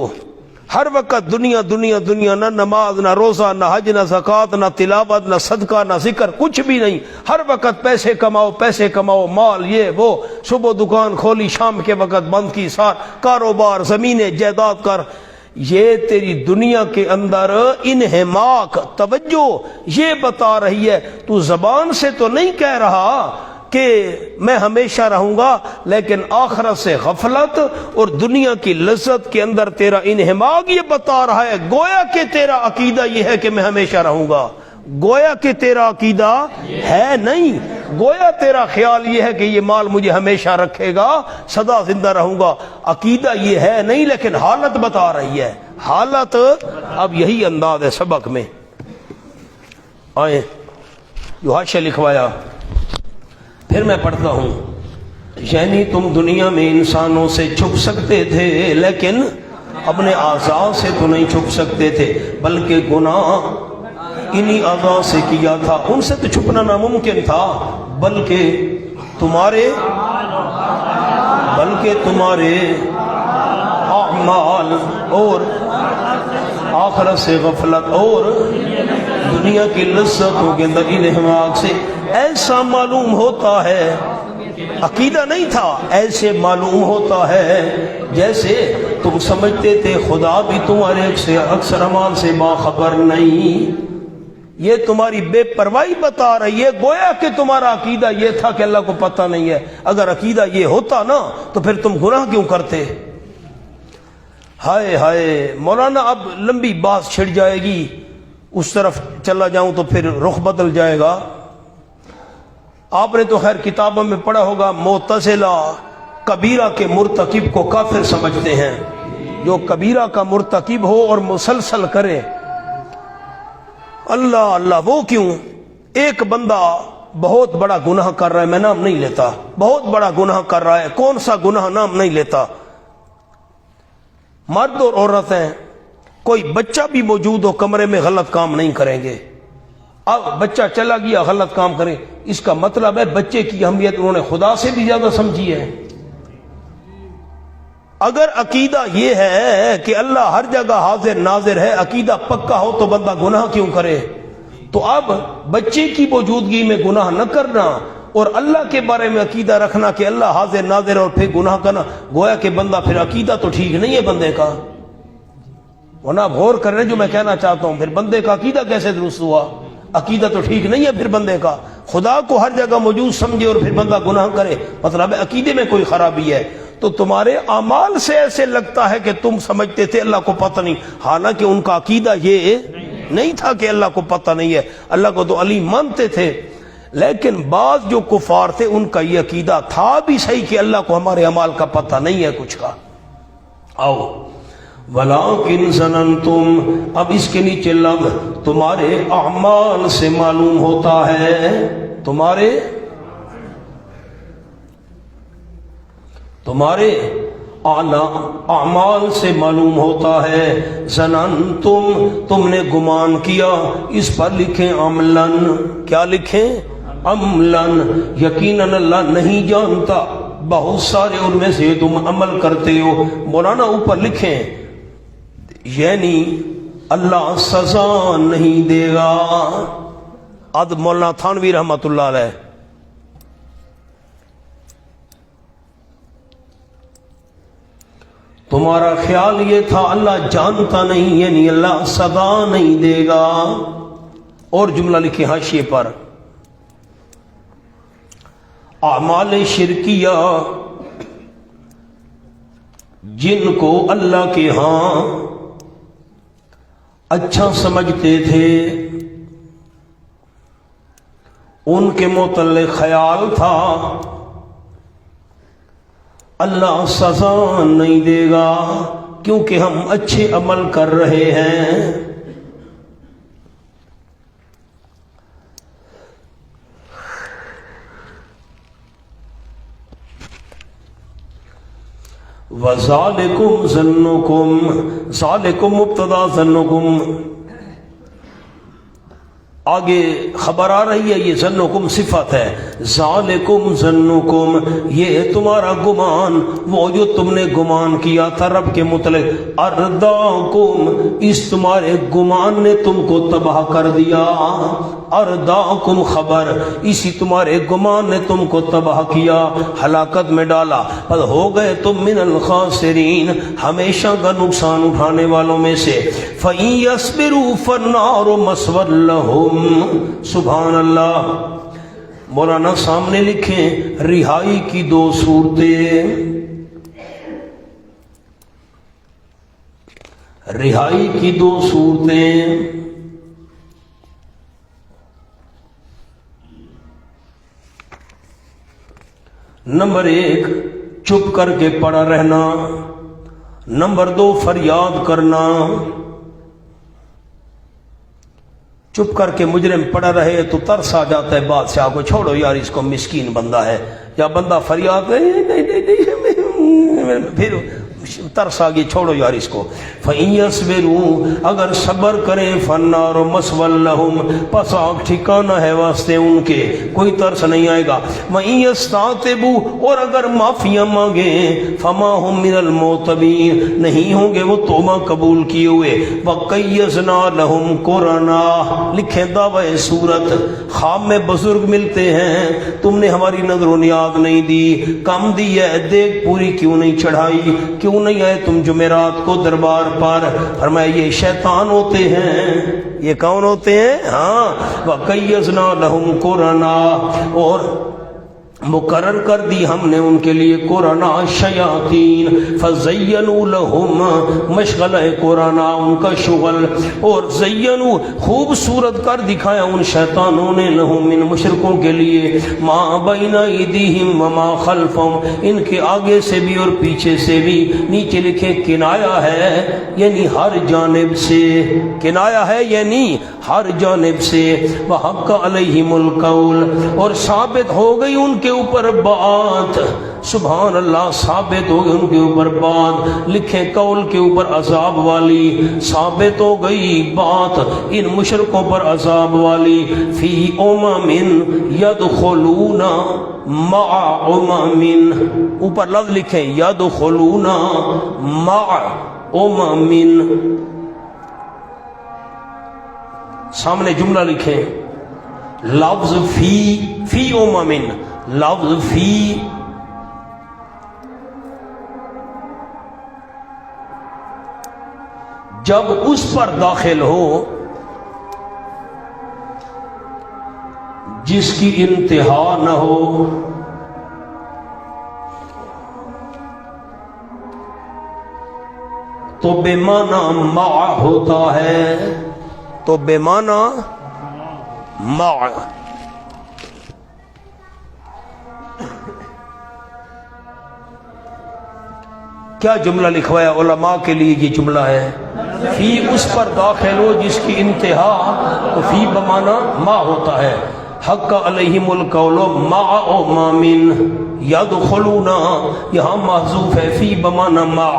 ہر وقت دنیا دنیا دنیا، نہ نماز، نہ روزہ، نہ حج، نہ زکوٰۃ، نہ تلاوت، نہ صدقہ، نہ ذکر، کچھ بھی نہیں. ہر وقت پیسے کماؤ، پیسے کماؤ، مال، یہ وہ، صبح دکان کھولی، شام کے وقت بند کی، سار کاروبار، زمینیں، جائیداد کر. یہ تیری دنیا کے اندر انہماک، توجہ یہ بتا رہی ہے. تو زبان سے تو نہیں کہہ رہا کہ میں ہمیشہ رہوں گا، لیکن آخرت سے غفلت اور دنیا کی لذت کے اندر تیرا انہماک یہ بتا رہا ہے. گویا کہ تیرا عقیدہ یہ ہے کہ میں ہمیشہ رہوں گا، گویا کہ تیرا عقیدہ ہے نہیں. گویا تیرا خیال یہ ہے کہ یہ مال مجھے ہمیشہ رکھے گا، سدا زندہ رہوں گا. عقیدہ یہ ہے نہیں، لیکن حالت بتا رہی ہے. حالت اب یہی انداز ہے سبق میں. آئیں جو حاشیہ لکھوایا پھر میں پڑھتا ہوں. یعنی تم دنیا میں انسانوں سے چھپ سکتے تھے لیکن اپنے اعضاء سے تو نہیں چھپ سکتے تھے، بلکہ گناہ انہی اعضاء سے کیا تھا. ان سے تو چھپنا ناممکن تھا، بلکہ تمہارے اعمال اور آخرت سے غفلت اور دنیا کی لذتوں کے اندر انہماک سے ایسا معلوم ہوتا ہے. عقیدہ نہیں تھا، ایسے معلوم ہوتا ہے جیسے تم سمجھتے تھے خدا بھی تمہارے اکثر اعمال سے باخبر نہیں. یہ تمہاری بے پرواہی بتا رہی ہے. گویا کہ تمہارا عقیدہ یہ تھا کہ اللہ کو پتہ نہیں ہے. اگر عقیدہ یہ ہوتا نا تو پھر تم گناہ کیوں کرتے؟ ہائے ہائے مولانا، اب لمبی بات چھڑ جائے گی، اس طرف چلا جاؤں تو پھر رخ بدل جائے گا. آپ نے تو خیر کتابوں میں پڑھا ہوگا، معتزلہ کبیرہ کے مرتکب کو کافر سمجھتے ہیں. جو کبیرہ کا مرتکب ہو اور مسلسل کرے، اللہ اللہ، وہ کیوں؟ ایک بندہ بہت بڑا گناہ کر رہا ہے، میں نام نہیں لیتا، بہت بڑا گناہ کر رہا ہے، کون سا گناہ نام نہیں لیتا، مرد اور عورت ہیں، کوئی بچہ بھی موجود ہو کمرے میں غلط کام نہیں کریں گے. اب بچہ چلا گیا غلط کام کرے، اس کا مطلب ہے بچے کی اہمیت انہوں نے خدا سے بھی زیادہ سمجھی ہے. اگر عقیدہ یہ ہے کہ اللہ ہر جگہ حاضر ناظر ہے، عقیدہ پکا ہو تو بندہ گناہ کیوں کرے؟ تو اب بچے کی موجودگی میں گناہ نہ کرنا اور اللہ کے بارے میں عقیدہ رکھنا کہ اللہ حاضر ناظر اور پھر گناہ کرنا، گویا کہ بندہ پھر عقیدہ تو ٹھیک نہیں ہے بندے کا. ورنہ آپ غور کر رہے ہیں جو میں کہنا چاہتا ہوں. پھر بندے کا عقیدہ کیسے درست ہوا؟ عقیدہ تو ٹھیک نہیں ہے پھر بندے کا. خدا کو ہر جگہ موجود سمجھے اور پھر بندہ گناہ کرے، مطلب ہے عقیدے میں کوئی خرابی ہے. تو تمہارے اعمال سے ایسے لگتا ہے کہ تم سمجھتے تھے اللہ کو پتہ نہیں، حالانکہ ان کا عقیدہ یہ نہیں تھا کہ اللہ کو پتہ نہیں ہے. اللہ کو تو علیم مانتے تھے، لیکن بعض جو کفار تھے ان کا یہ عقیدہ تھا بھی صحیح کہ اللہ کو ہمارے اعمال کا پتہ نہیں ہے کچھ کا. آؤ وَلَٰكِنْ ظَنَنْتُمْ، اب اس کے نیچے لفظ تمہارے اعمال سے معلوم ہوتا ہے، تمہارے اعمال سے معلوم ہوتا ہے. ظننتم، تم نے گمان کیا. اس پر لکھیں عملاً، کیا لکھیں؟ عملاً. یقیناً اللہ نہیں جانتا بہت سارے ان میں سے تم عمل کرتے ہو. مولانا اوپر لکھیں یعنی اللہ سزا نہیں دے گا. اد مولانا تھانوی رحمت اللہ علیہ. تمہارا خیال یہ تھا اللہ جانتا نہیں، یعنی اللہ سزا نہیں دے گا. اور جملہ لکھے حاشیے پر، اعمال شرکیہ جن کو اللہ کے ہاں اچھا سمجھتے تھے ان کے متعلق خیال تھا اللہ سزا نہیں دے گا کیونکہ ہم اچھے عمل کر رہے ہیں. وَذَلِكُمْ ظَنُّكُمْ، ذَلِكُمْ مبتدا ظَنُّكُمْ آگے خبر آ رہی ہے، یہ ظنکم صفت ہے. ذالکم ظنکم، یہ تمہارا گمان، وہ جو تم نے گمان کیا تھا رب کے متعلق. ارداکم، اس تمہارے گمان نے تم کو تباہ کر دیا. ارداکم خبر، اسی تمہارے گمان نے تم کو تباہ کیا، ہلاکت میں ڈالا. پس ہو گئے تم من الخاسرین، ہمیشہ کا نقصان اٹھانے والوں میں سے. فَإِن يَصْبِرُوا فَالنَّارُ مَثْوًى لَهُمْ. سبحان اللہ. مولانا سامنے لکھیں رہائی کی دو صورتیں، رہائی کی دو صورتیں. نمبر 1 چپ کر کے پڑا رہنا، نمبر 2 فریاد کرنا. چپ کر کے مجرم پڑا رہے تو ترس آ جاتا ہے بادشاہ کو، چھوڑو یار اس کو مسکین بندہ ہے، یا بندہ فریاد پھر ترس آ گئی چھوڑو یار اس کو. فَإِن يَصْبِرُوا، اگر صبر کریں، فَالنَّارُ مَثْوًى لَهُمْ، پس آگ ٹھکانہ ہے واسطے ان کے، کوئی ترس نہیں آئے گا. وَإِن يَسْتَعْتِبُوا، اور اگر معافیاں مانگیں، فَمَا هُمْ مِنَ الْمُعْتَبِينَ، نہیں ہوں گے وہ توبہ قبول کیے ہوئے. وَقَيَّضْنَا لَهُمْ قُرَنَا، لکھیں دعوی صورت. خواب میں بزرگ ملتے ہیں، تم نے ہماری نظر و نیاز نہیں دی، کم دی ہے، دیکھ پوری کیوں نہیں چڑھائی، کیوں نہیں آئے تم جمعرات کو دربار پر. فرمایا یہ شیطان ہوتے ہیں. یہ کون ہوتے ہیں؟ ہاں. وَقَيَّضْنَا لَهُمْ قُرَنَا، اور مقرر کر دی ہم نے ان کے لیے قرآن شیاطین. فَزَيَّنُوا لَهُمْ، مشغلہ قرآن ان کا شغل، اور زینوا خوبصورت کر دکھایا ان شیطانوں نے لہم ان مشرکوں کے لیے ما بین ایدیہم وما خلفہم، ان کے آگے سے بھی اور پیچھے سے بھی. نیچے لکھے کنایا ہے یعنی ہر جانب سے، کنایا ہے یعنی ہر جانب سے. وحق علیہم القول، اور ثابت ہو گئی ان کے اوپر بات. سبحان اللہ، ثابت ہو گئی ان کے اوپر بات. لکھیں قول کے اوپر عذاب والی، ثابت ہو گئی بات ان مشرکوں پر عذاب والی. فی امم یدخلون مع امم، اوپر لفظ لکھیں یدخلون مع امم، سامنے جملہ لکھیں لفظ فی امم، لفظ فی جب اس پر داخل ہو جس کی انتہا نہ ہو، تو بے معنی مع ہوتا ہے، تو بے معنی مع۔ کیا جملہ لکھوایا علماء کے لیے؟ یہ جملہ ہے فی، اس پر داخل ہو جس کی انتہا، تو فی بمعنی ما ہوتا ہے۔ حق علیہم القول مع او ما من یدخلون، یہاں محذوف ہے، فی بمعنی مع،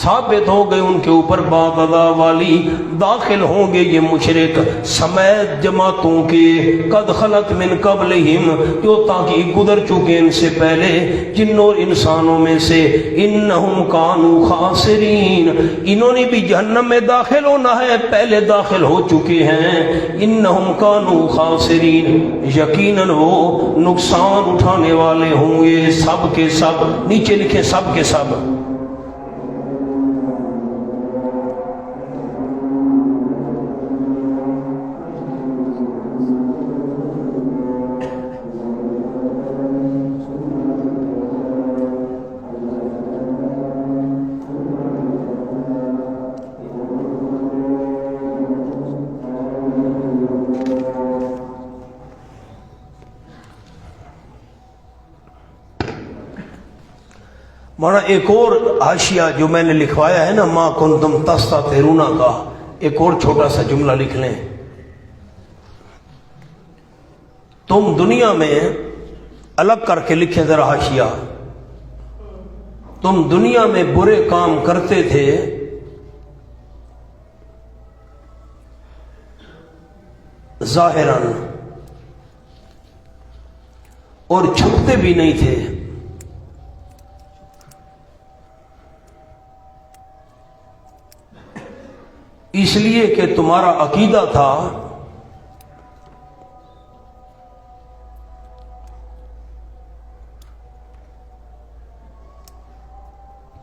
ثابت ہو گئے ان کے اوپر بات ادا والی، داخل ہوں گے یہ مشرک سمیت جماعتوں کے، قد خلت من قبلہم، جو تاکہ گزر چکے ان سے پہلے جنوں اور انسانوں میں سے، انہم کانوا خاسرین، انہوں نے بھی جہنم میں داخل ہونا ہے، پہلے داخل ہو چکے ہیں، انہم کانوا خاسرین، یقیناً وہ نقصان اٹھانے والے ہوں گے، سب کے سب، نیچے لکھے سب کے سب۔ مانا ایک اور حاشیہ جو میں نے لکھوایا ہے نا، ما کنتم تستترون کا، ایک اور چھوٹا سا جملہ لکھ لیں۔ تم دنیا میں، الگ کر کے لکھیں ذرا حاشیہ، تم دنیا میں برے کام کرتے تھے ظاہراً، اور چھپتے بھی نہیں تھے، اس لیے کہ تمہارا عقیدہ تھا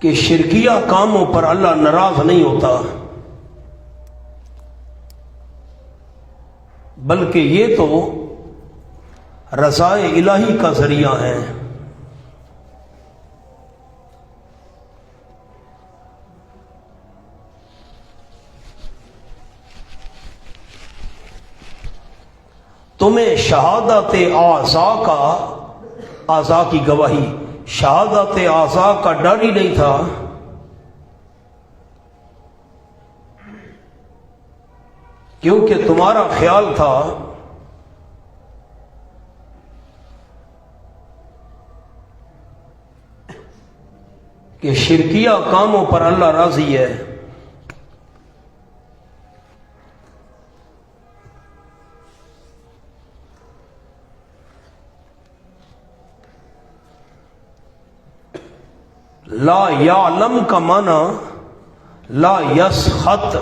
کہ شرکیہ کاموں پر اللہ ناراض نہیں ہوتا، بلکہ یہ تو رضائے الہی کا ذریعہ ہے۔ تمہیں شہادت اعضاء کا، اعضاء کی گواہی، شہادت اعضاء کا ڈر ہی نہیں تھا، کیونکہ تمہارا خیال تھا کہ شرکیہ کاموں پر اللہ راضی ہے۔ لا یعلم کا معنی لا یسخط،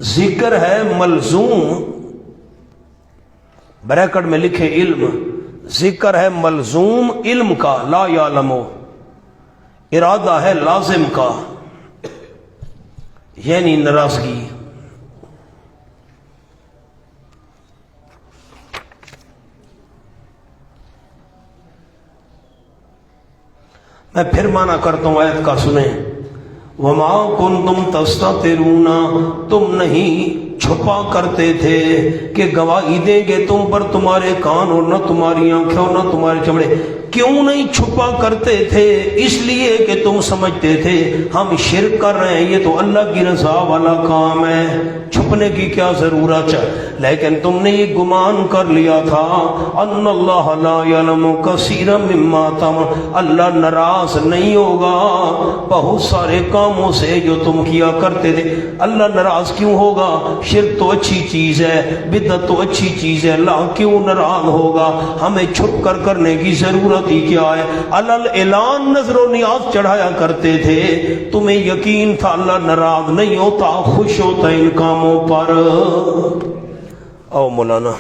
ذکر ہے ملزوم، بریکٹ میں لکھے علم، ذکر ہے ملزوم علم کا، لا یعلم، ارادہ ہے لازم کا، یعنی ناراضگی۔ میں پھر معنی کرتا ہوں آیت کا، سنیں۔ وَمَا كُنْتُمْ تَسْتَتِرُونَ، تم نہیں چھپا کرتے تھے کہ گواہی دیں گے تم پر تمہارے کان اور نہ تمہاری آنکھیں اور نہ تمہارے چمڑے۔ کیوں نہیں چھپا کرتے تھے؟ اس لیے کہ تم سمجھتے تھے ہم شرک کر رہے ہیں، یہ تو اللہ کی رضا والا کام ہے، چھپنے کی کیا ضرورت ہے؟ لیکن تم نے یہ گمان کر لیا تھا ان اللہ لا یعلم کثیرا مما تعملون، اللہ ناراض نہیں ہوگا بہت سارے کاموں سے جو تم کیا کرتے تھے۔ اللہ ناراض کیوں ہوگا؟ شرک تو اچھی چیز ہے، بدعت تو اچھی چیز ہے، اللہ کیوں ناراض ہوگا؟ ہمیں چھپ کر کرنے کی ضرورت ہی کیا ہے؟ علل اعلان نظر و نیاز چڑھایا کرتے تھے، تمہیں یقین تھا اللہ ناراض نہیں ہوتا، خوش ہوتا ان کاموں پر۔ او مولانا